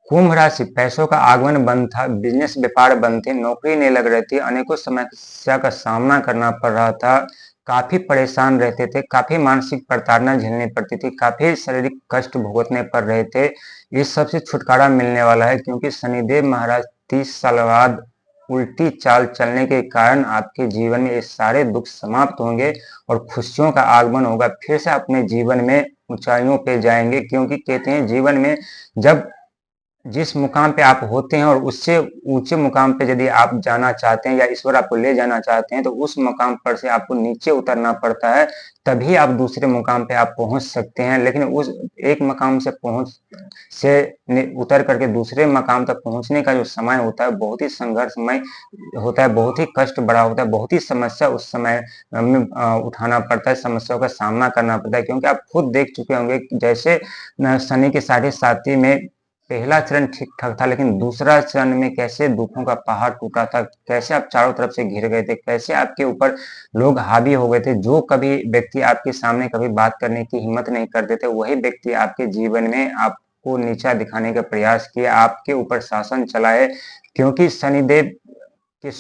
कुंभ राशि, पैसों का आगमन बंद था, बिजनेस व्यापार बंद थे, नौकरी नहीं लग रही थी, अनेकों समस्या का सामना करना पड़ रहा था, काफी परेशान रहते थे, काफी मानसिक प्रताड़ना झेलनी पड़ती थी, काफी शारीरिक कष्ट भुगतने पड़ रहे थे। इस सब से छुटकारा मिलने वाला है, क्योंकि शनिदेव महाराज 30 साल बाद उल्टी चाल चलने के कारण आपके जीवन में ये सारे दुख समाप्त होंगे और खुशियों का आगमन होगा। फिर से अपने जीवन में ऊंचाइयों पे जाएंगे, क्योंकि कहते हैं जीवन में जब जिस मुकाम पे आप होते हैं और उससे ऊंचे मुकाम पे यदि आप जाना चाहते हैं या ईश्वर आपको ले जाना चाहते हैं, तो उस मुकाम पर से आपको नीचे उतरना पड़ता है, तभी आप दूसरे मुकाम पे आप पहुंच सकते हैं। लेकिन उस एक मकाम से उतर करके दूसरे मकाम तक पहुंचने का जो समय होता है बहुत ही संघर्षमय होता है, बहुत ही कष्ट बड़ा होता है, बहुत ही समस्या उस समय में उठाना पड़ता है, समस्याओं का सामना करना पड़ता है। क्योंकि आप खुद देख चुके होंगे जैसे शनि के साढ़े साथी में पहला चरण ठीक ठाक था, लेकिन दूसरा चरण में कैसे दुखों का पहाड़ टूटा था, कैसे आप चारों तरफ से घिर गए थे, कैसे आपके ऊपर लोग हावी हो गए थे। जो कभी व्यक्ति आपके सामने कभी बात करने की हिम्मत नहीं करते थे, वही व्यक्ति आपके जीवन में आपको नीचा दिखाने का प्रयास किया, आपके ऊपर शासन चलाए। क्योंकि शनिदेव के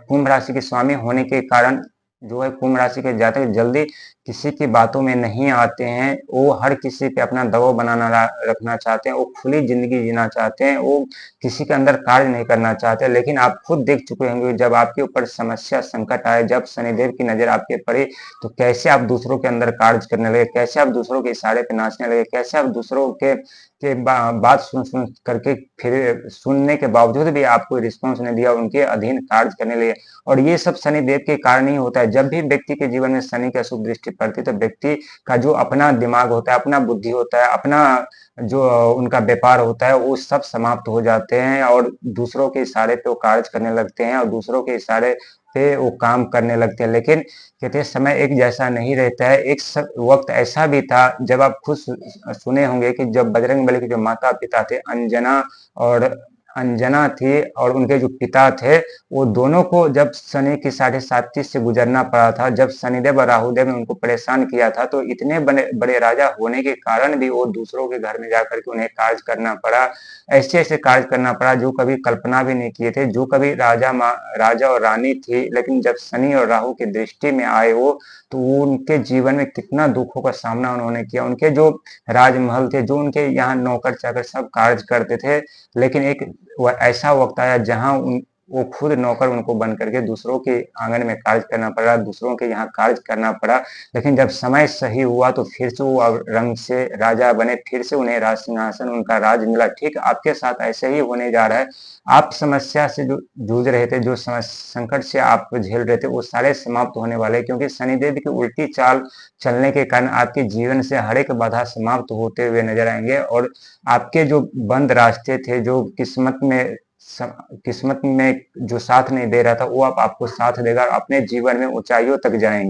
कुंभ राशि के स्वामी होने के कारण जो है कुंभ राशि के जातक जल्दी किसी की बातों में नहीं आते हैं। वो हर किसी पे अपना दबाव रखना चाहते हैं, वो खुली जिंदगी जीना चाहते हैं, वो किसी के अंदर कार्य नहीं करना चाहते। लेकिन आप खुद देख चुके होंगे जब आपके ऊपर समस्या संकट आए, जब शनिदेव की नजर आपके पड़ी, तो कैसे आप दूसरों के अंदर कार्य करने लगे, कैसे आप दूसरों के इशारे पे नाचने लगे, कैसे आप दूसरों के बात सुन करके फिर सुनने के बावजूद भी आपको रिस्पॉन्स नहीं दिया, उनके अधीन कार्य करने लगे। और ये सब शनिदेव के कारण ही होता है। जब भी व्यक्ति के जीवन में शनि की अशुभ दृष्टि पड़ती है, तो व्यक्ति का जो अपना दिमाग होता है, अपना बुद्धि होता है, अपना जो उनका व्यापार होता है, वो सब समाप्त हो जाते हैं और दूसरों के इशारे पे वो कार्य करने लगते हैं और दूसरों के इशारे पे वो काम करने लगते हैं। लेकिन कहते हैं समय एक जैसा नहीं रहता है। एक वक्त ऐसा भी था जब आप खुद सुने होंगे कि जब बजरंगबली के जो माता पिता थे, और अंजना थी और उनके जो पिता थे, वो दोनों को जब शनि की साढ़े साती से गुजरना पड़ा था, जब शनिदेव और राहुदेव ने उनको परेशान किया था, तो इतने बड़े बड़े राजा होने के कारण भी वो दूसरों के घर में जाकर के उन्हें कार्य करना पड़ा, ऐसे ऐसे कार्य करना पड़ा जो कभी कल्पना भी नहीं किए थे, जो कभी राजा और रानी थी। लेकिन जब शनि और राहु की दृष्टि में आए वो, तो उनके जीवन में कितना दुखों का सामना उन्होंने किया। उनके जो राजमहल थे, जो उनके यहाँ नौकर चाकर सब कार्य करते थे, लेकिन एक ऐसा वक्त आया जहां वो खुद नौकर उनको बन करके दूसरों के आंगन में कार्य करना पड़ा, दूसरों के यहाँ कार्य करना पड़ा। लेकिन जब समय सही हुआ तो फिर से वो रंग से राजा बने, फिर से उन्हें राज सिंहासन उनका राज मिला। ठीक आपके साथ ऐसे ही होने जा रहा है। आप समस्या से जो जूझ रहे थे, जो संकट से आप झेल रहे थे, वो सारे समाप्त होने वाले, क्योंकि शनिदेव की उल्टी चाल चलने के कारण आपके जीवन से हर एक बाधा समाप्त होते हुए नजर आएंगे और आपके जो बंद रास्ते थे, जो किस्मत में जो साथ नहीं दे रहा था, वो अब आपको साथ देगा और अपने जीवन में ऊंचाइयों तक जाएंगे।